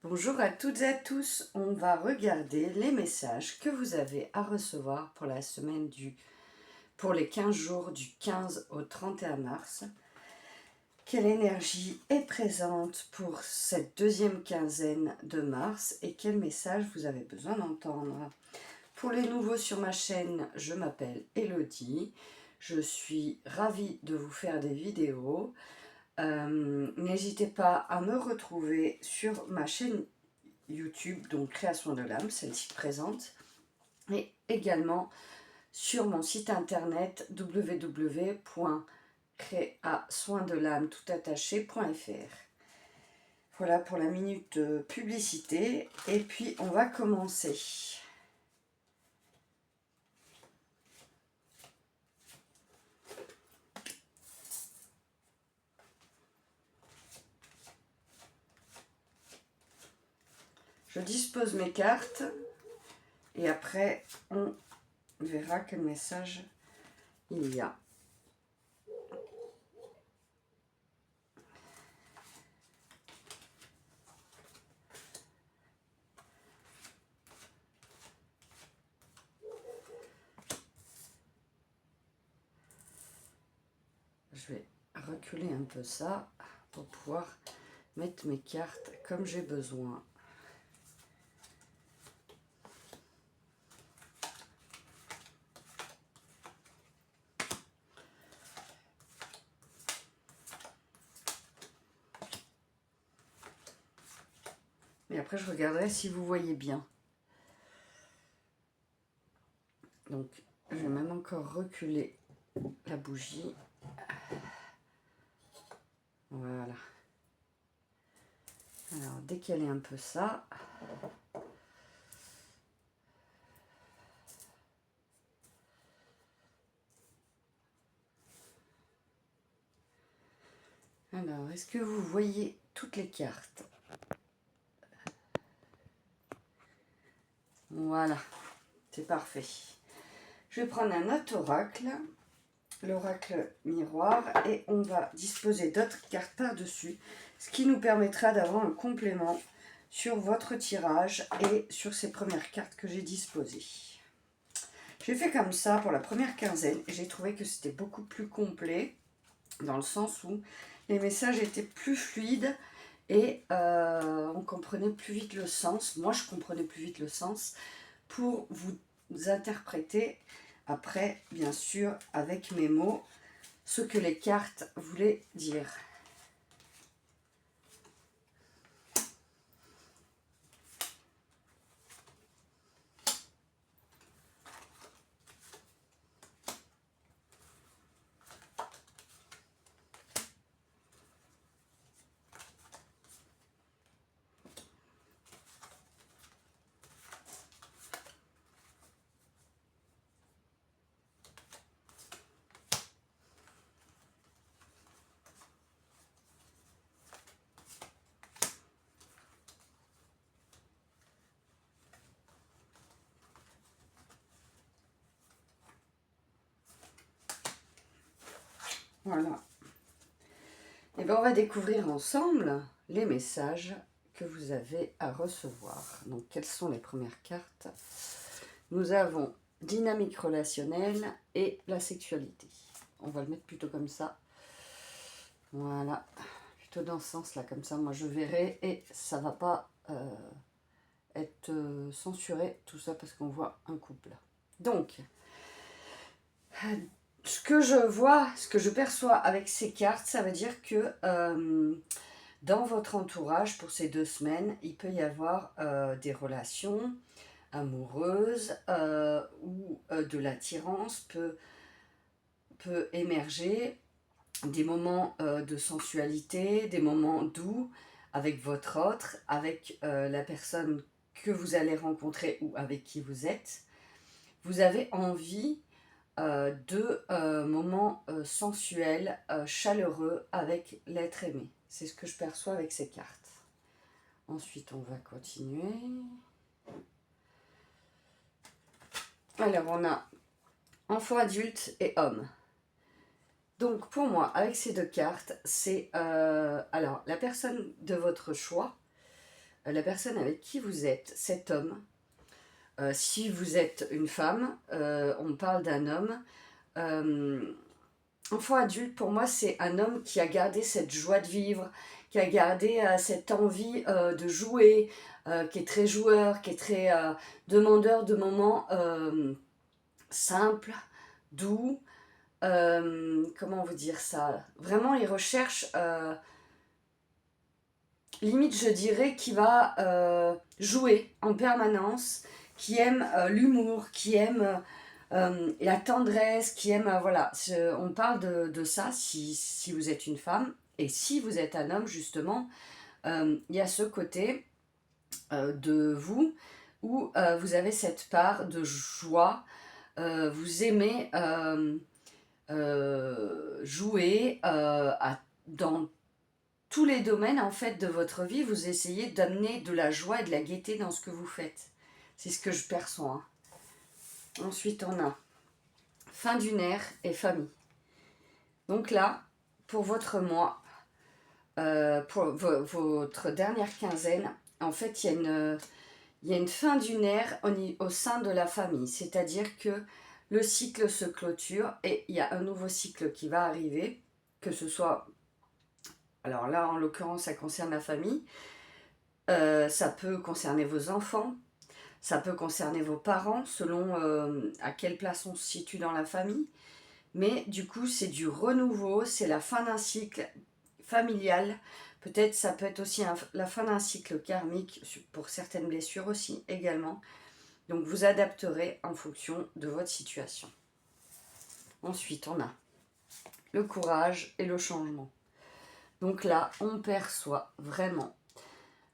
Bonjour à toutes et à tous, on va regarder les messages que vous avez à recevoir pour la semaine pour les 15 jours du 15 au 31 mars. Quelle énergie est présente pour cette deuxième quinzaine de mars et quel message vous avez besoin d'entendre? Pour les nouveaux sur ma chaîne, je m'appelle Elodie, je suis ravie de vous faire des vidéos. N'hésitez pas à me retrouver sur ma chaîne YouTube, donc Création de l'âme, celle-ci présente, et également sur mon site internet www.créasoindelame.fr. Voilà pour la minute de publicité, et puis on va commencer. Je dispose mes cartes et après on verra quel message il y a. Je vais reculer un peu ça pour pouvoir mettre mes cartes comme j'ai besoin. Et après, je regarderai si vous voyez bien. Donc, je vais même encore reculer la bougie. Voilà. Alors, décaler un peu ça. Alors, est-ce que vous voyez toutes les cartes? Voilà, c'est parfait. Je vais prendre un autre oracle, l'oracle miroir, et on va disposer d'autres cartes par-dessus, ce qui nous permettra d'avoir un complément sur votre tirage et sur ces premières cartes que j'ai disposées. J'ai fait comme ça pour la première quinzaine et j'ai trouvé que c'était beaucoup plus complet, dans le sens où les messages étaient plus fluides et on comprenait plus vite le sens. Moi, je comprenais plus vite le sens pour vous interpréter après, bien sûr, avec mes mots, ce que les cartes voulaient dire. Voilà. Et bien, on va découvrir ensemble les messages que vous avez à recevoir. Donc, quelles sont les premières cartes? Nous avons dynamique relationnelle et la sexualité. On va le mettre plutôt comme ça. Voilà. Plutôt dans ce sens-là, comme ça, moi je verrai et ça va pas être censuré, tout ça, parce qu'on voit un couple. Donc, ce que je vois, ce que je perçois avec ces cartes, ça veut dire que dans votre entourage, pour ces 2 semaines, il peut y avoir des relations amoureuses ou de l'attirance peut émerger, des moments de sensualité, des moments doux avec votre autre, avec la personne que vous allez rencontrer ou avec qui vous êtes. Vous avez envie de moments sensuels, chaleureux avec l'être aimé. C'est ce que je perçois avec ces cartes. Ensuite, on va continuer. Alors, on a enfant, adulte et homme. Donc, pour moi, avec ces 2 cartes, c'est alors la personne de votre choix la personne avec qui vous êtes, cet homme, si vous êtes une femme, on parle d'un homme. Enfant adulte, pour moi, c'est un homme qui a gardé cette joie de vivre, qui a gardé cette envie de jouer, qui est très joueur, qui est très demandeur de moments simples, doux. Comment vous dire ça? Vraiment, il recherche, limite, je dirais, qui va jouer en permanence, qui aime l'humour, qui aime la tendresse, qui aime, voilà, on parle de ça si vous êtes une femme. Et si vous êtes un homme, justement, il y a ce côté de vous où vous avez cette part de joie, vous aimez jouer dans tous les domaines en fait de votre vie, vous essayez d'amener de la joie et de la gaieté dans ce que vous faites. C'est ce que je perçois. Hein. Ensuite, on a fin d'une ère et famille. Donc là, pour votre mois, pour votre dernière quinzaine, en fait, il y a une fin d'une ère au sein de la famille. C'est-à-dire que le cycle se clôture et il y a un nouveau cycle qui va arriver, que ce soit... Alors là, en l'occurrence, ça concerne la famille. Ça peut concerner vos enfants, ça peut concerner vos parents, selon à quelle place on se situe dans la famille. Mais du coup, c'est du renouveau, c'est la fin d'un cycle familial. Peut-être ça peut être aussi la fin d'un cycle karmique, pour certaines blessures aussi également. Donc vous adapterez en fonction de votre situation. Ensuite, on a le courage et le changement. Donc là, on perçoit vraiment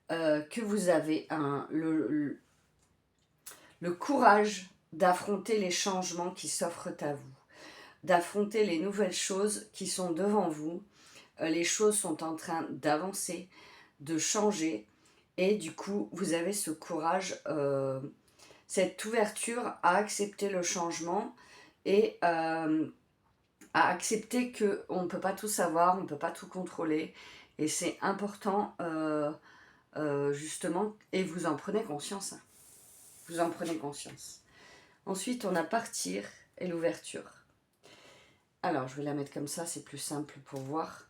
que vous avez le courage d'affronter les changements qui s'offrent à vous, d'affronter les nouvelles choses qui sont devant vous. Les choses sont en train d'avancer, de changer, et du coup, vous avez ce courage, cette ouverture à accepter le changement et à accepter qu'on ne peut pas tout savoir, on ne peut pas tout contrôler, et c'est important justement, et vous en prenez conscience. Hein. Vous en prenez conscience. Ensuite, on a partir et l'ouverture. Alors, je vais la mettre comme ça, c'est plus simple pour voir.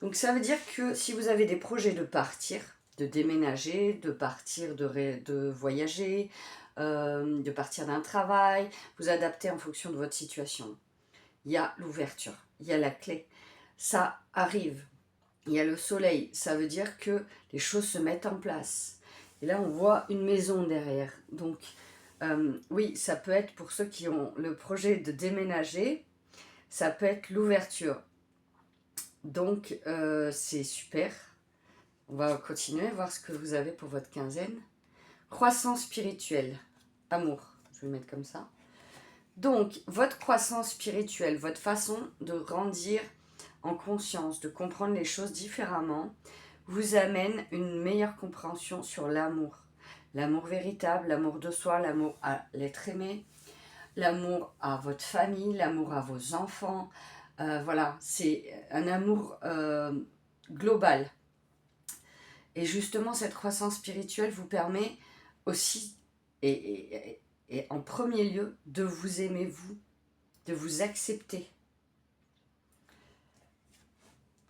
Donc, ça veut dire que si vous avez des projets de partir, de déménager, de partir, de voyager, de partir d'un travail, vous adaptez en fonction de votre situation. Il y a l'ouverture, il y a la clé. Ça arrive. Il y a le soleil, ça veut dire que les choses se mettent en place. Et là, on voit une maison derrière. Donc, oui, ça peut être pour ceux qui ont le projet de déménager, ça peut être l'ouverture. Donc, c'est super. On va continuer, voir ce que vous avez pour votre quinzaine. Croissance spirituelle, amour, je vais le mettre comme ça. Donc, votre croissance spirituelle, votre façon de grandir en conscience, de comprendre les choses différemment, vous amène une meilleure compréhension sur l'amour. L'amour véritable, l'amour de soi, l'amour à l'être aimé, l'amour à votre famille, l'amour à vos enfants. Voilà, c'est un amour global. Et justement, cette croissance spirituelle vous permet aussi, et en premier lieu, de vous aimer vous, de vous accepter.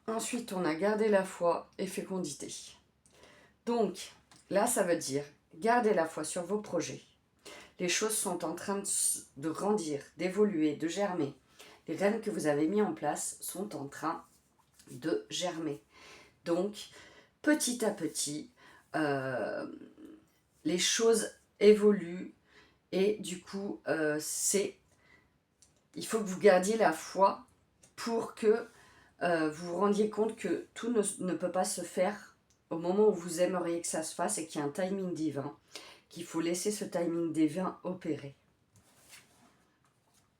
Ensuite, on a gardé la foi et fécondité. Donc, là, ça veut dire gardez la foi sur vos projets. Les choses sont en train de grandir, d'évoluer, de germer. Les graines que vous avez mis en place sont en train de germer. Donc, petit à petit, les choses évoluent et du coup, il faut que vous gardiez la foi pour que vous vous rendiez compte que tout ne peut pas se faire au moment où vous aimeriez que ça se fasse et qu'il y a un timing divin, qu'il faut laisser ce timing divin opérer.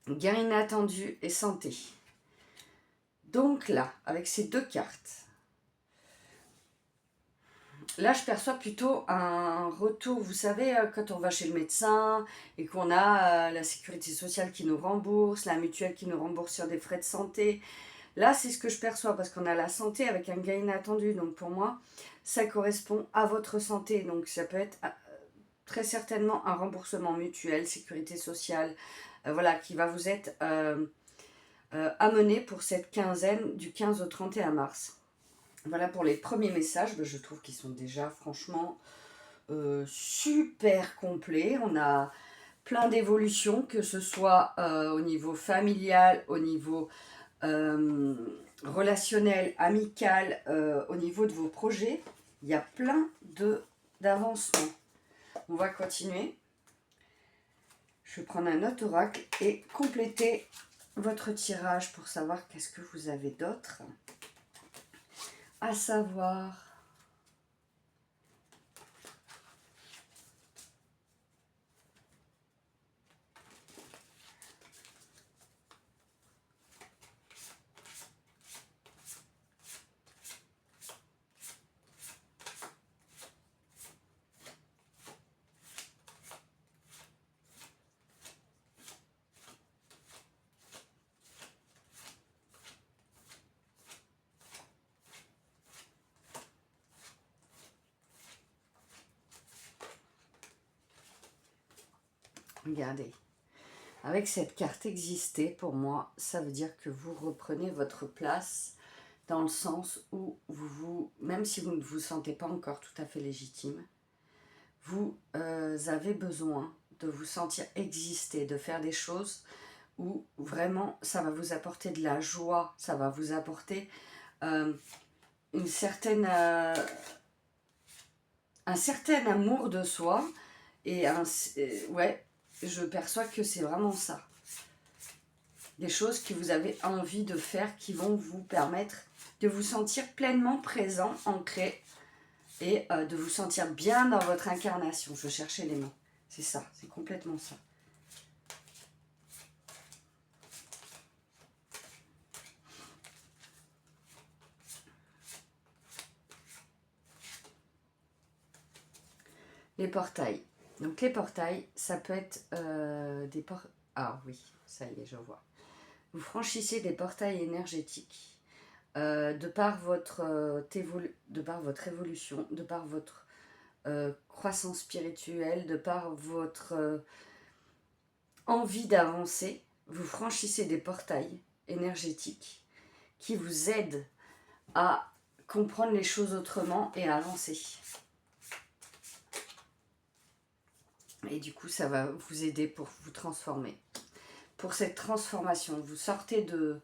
Gain inattendu et santé. Donc là, avec ces deux cartes, là je perçois plutôt un retour. Vous savez, quand on va chez le médecin et qu'on a la sécurité sociale qui nous rembourse, la mutuelle qui nous rembourse sur des frais de santé, Là, c'est ce que je perçois parce qu'on a la santé avec un gain inattendu. Donc pour moi, ça correspond à votre santé. Donc ça peut être très certainement un remboursement mutuel, sécurité sociale, voilà, qui va vous être amené pour cette quinzaine du 15 au 31 mars. Voilà pour les premiers messages, je trouve qu'ils sont déjà franchement super complets. On a plein d'évolutions, que ce soit au niveau familial, au niveau relationnel, amical, au niveau de vos projets. Il y a plein d'avancements. On va continuer. Je vais prendre un autre oracle et compléter votre tirage pour savoir qu'est-ce que vous avez d'autre à savoir. Regardez, avec cette carte existée, pour moi, ça veut dire que vous reprenez votre place dans le sens où même si vous ne vous sentez pas encore tout à fait légitime, vous avez besoin de vous sentir exister, de faire des choses où vraiment ça va vous apporter de la joie, ça va vous apporter une certaine, un certain amour de soi et ouais, je perçois que c'est vraiment ça. Des choses que vous avez envie de faire qui vont vous permettre de vous sentir pleinement présent, ancré et de vous sentir bien dans votre incarnation. Je cherchais les mots. C'est ça, c'est complètement ça. Les portails. Donc les portails, ça peut être des portails... Ah oui, ça y est, je vois. Vous franchissez des portails énergétiques de par votre évolution, de par votre croissance spirituelle, de par votre envie d'avancer. Vous franchissez des portails énergétiques qui vous aident à comprendre les choses autrement et à avancer. Et du coup, ça va vous aider pour vous transformer. Pour cette transformation, vous sortez de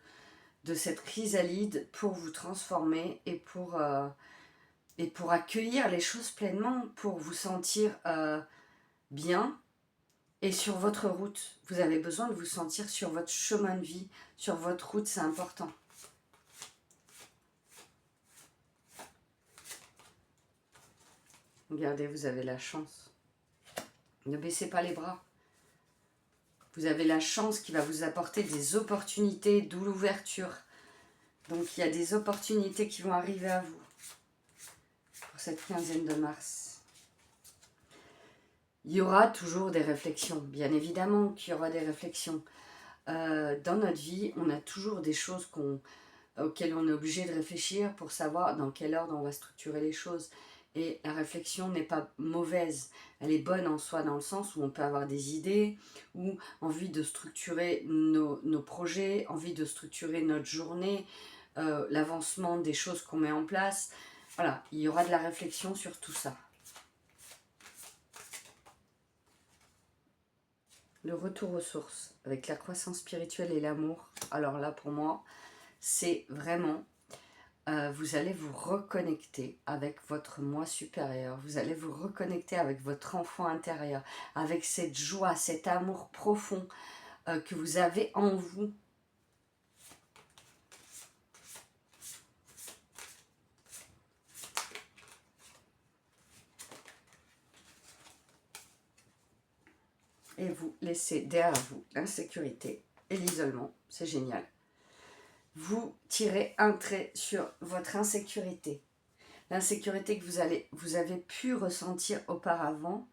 cette chrysalide pour vous transformer et pour accueillir les choses pleinement, pour vous sentir bien. Et sur votre route, vous avez besoin de vous sentir sur votre chemin de vie, sur votre route, c'est important. Regardez, vous avez la chance. Ne baissez pas les bras. Vous avez la chance qui va vous apporter des opportunités, d'où l'ouverture. Donc il y a des opportunités qui vont arriver à vous pour cette quinzaine de mars. Il y aura toujours des réflexions, bien évidemment qu'il y aura des réflexions. Dans notre vie, on a toujours des choses auxquelles on est obligé de réfléchir pour savoir dans quel ordre on va structurer les choses. Et la réflexion n'est pas mauvaise, elle est bonne en soi dans le sens où on peut avoir des idées, ou envie de structurer nos projets, envie de structurer notre journée, l'avancement des choses qu'on met en place. Voilà, il y aura de la réflexion sur tout ça. Le retour aux sources, avec la croissance spirituelle et l'amour. Alors là, pour moi, c'est vraiment... vous allez vous reconnecter avec votre moi supérieur. Vous allez vous reconnecter avec votre enfant intérieur, avec cette joie, cet amour profond que vous avez en vous. Et vous laissez derrière vous l'insécurité et l'isolement. C'est génial. Vous tirez un trait sur votre insécurité. L'insécurité que vous avez pu ressentir auparavant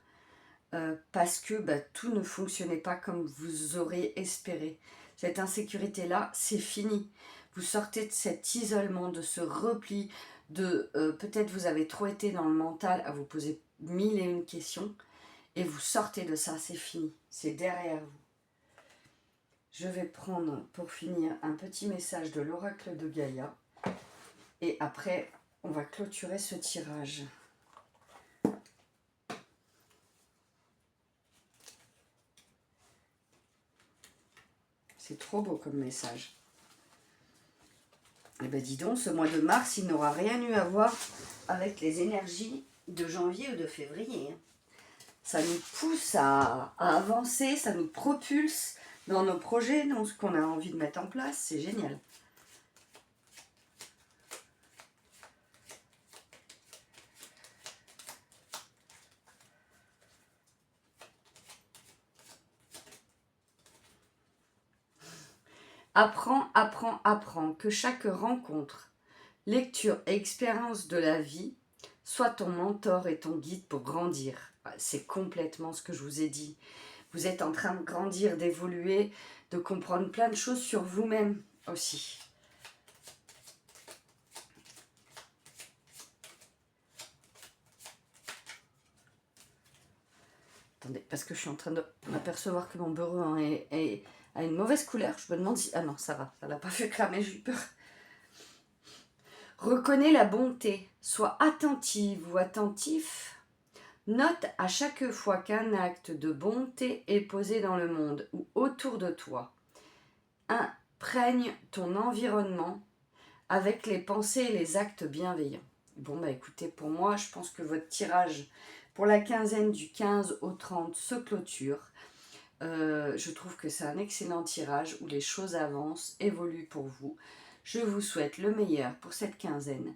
parce que tout ne fonctionnait pas comme vous auriez espéré. Cette insécurité-là, c'est fini. Vous sortez de cet isolement, de ce repli, de peut-être vous avez trop été dans le mental à vous poser 1001 questions, et vous sortez de ça, c'est fini, c'est derrière vous. Je vais prendre pour finir un petit message de l'oracle de Gaïa, et après on va clôturer ce tirage. C'est trop beau comme message. Eh bien dis donc, ce mois de mars, il n'aura rien eu à voir avec les énergies de janvier ou de février. Ça nous pousse à avancer, ça nous propulse dans nos projets, dans ce qu'on a envie de mettre en place. C'est génial. Apprends, apprends, apprends, que chaque rencontre, lecture et expérience de la vie soit ton mentor et ton guide pour grandir. C'est complètement ce que je vous ai dit. Vous êtes en train de grandir, d'évoluer, de comprendre plein de choses sur vous-même aussi. Attendez, parce que je suis en train de m'apercevoir que mon bureau a une mauvaise couleur. Je me demande si... Ah non, ça va, ça l'a pas fait cramer, j'ai eu peur. Reconnais la bonté, sois attentive ou attentif. Note à chaque fois qu'un acte de bonté est posé dans le monde ou autour de toi. Imprègne ton environnement avec les pensées et les actes bienveillants. Bon bah écoutez, pour moi, je pense que votre tirage pour la quinzaine du 15 au 30 se clôture. Je trouve que c'est un excellent tirage où les choses avancent, évoluent pour vous. Je vous souhaite le meilleur pour cette quinzaine.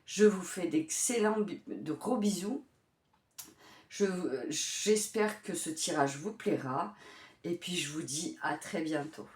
Je vous fais de gros bisous. J'espère que ce tirage vous plaira. Et puis je vous dis à très bientôt.